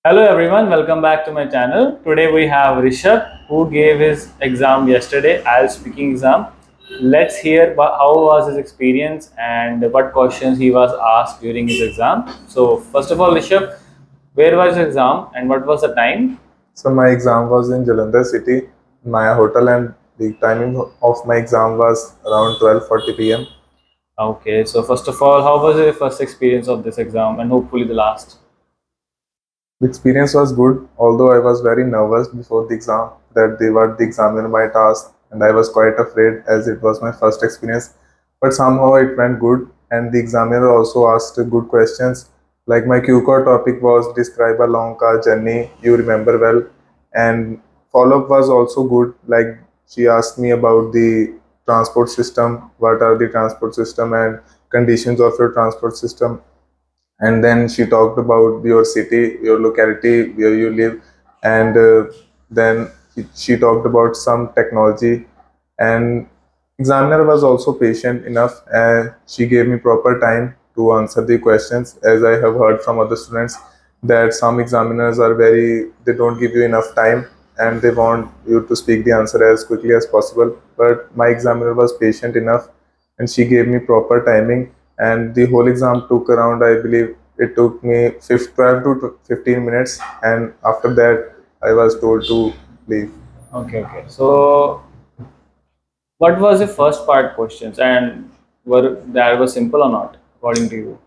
Hello everyone, welcome back to my channel. Today we have Rishabh who gave his exam yesterday, IELTS speaking exam. Let's hear how was his experience and what questions he was asked during his exam. So first of all, Rishabh, where was the exam and what was the time? So my exam was in Jalandhar city, my hotel, and the timing of my exam was around 12:40 p.m. Okay, so first of all, how was your first experience of this exam and hopefully the last? The experience was good, although I was very nervous before the exam that what the examiner might ask, and I was quite afraid as it was my first experience. But somehow it went good, and the examiner also asked good questions. Like my Q-core topic was describe a long car journey you remember well, and follow-up was also good. Like she asked me about the transport system, what are the transport system and conditions of your transport system, and then she talked about your city, your locality where you live, and then she talked about some technology. And examiner was also patient enough, and she gave me proper time to answer the questions, as I have heard from other students that some examiners are very, they don't give you enough time and they want you to speak the answer as quickly as possible. But my examiner was patient enough and she gave me proper timing, and the whole exam took around, I believe it took me 12 to 15 minutes, and after that I was told to leave. Okay. So what was the first part questions and were that was simple or not according to you?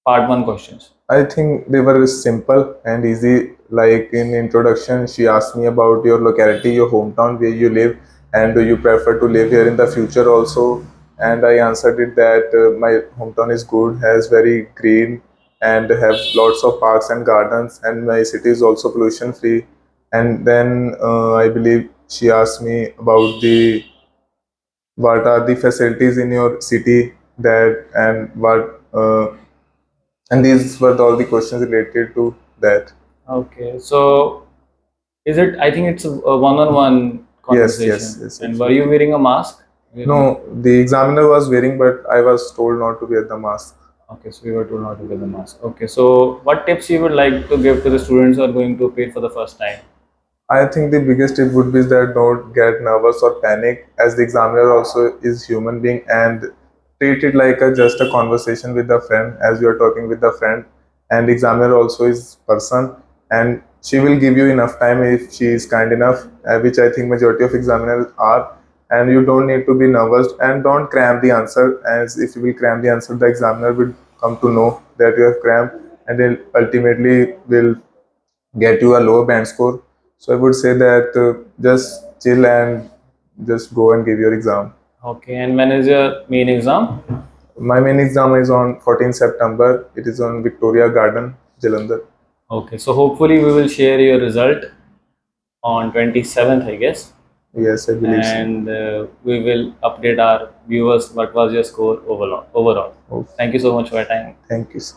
Part 1 questions. I think they were simple and easy. Like in introduction, she asked me about your locality, your hometown, where you live, and do you prefer to live here in the future also? And I answered it that my hometown is good, has very green, and have lots of parks and gardens, and my city is also pollution free. And then I believe she asked me about the what are the facilities in your city that and what and these were all the questions related to that. Okay, so is it? I think it's a one-on-one Yes, yes, conversation. yes, And were actually. you wearing a mask? No, the examiner was wearing, but I was told not to wear the mask. Okay, so we were told not to wear the mask. Okay, so what tips you would like to give to the students who are going to appear for the first time? I think the biggest tip would be that don't get nervous or panic, as the examiner also is human being, and treat it like just a conversation with a friend, as you are talking with a friend. And the examiner also is person, and she will give you enough time if she is kind enough, which I think majority of examiners are. And you don't need to be nervous and don't cram the answer, as if you will cram the answer, the examiner will come to know that you have crammed, and then ultimately will get you a lower band score. So I would say that just chill and just go and give your exam. Okay, and when is your main exam? My main exam is on 14th September. It is on Victoria Garden, Jalandhar. Okay, so hopefully we will share your result on 27th, I guess, Yes, I believe so. and we will update our viewers what was your score overall. Oh, Thank you so much for your time. thank you so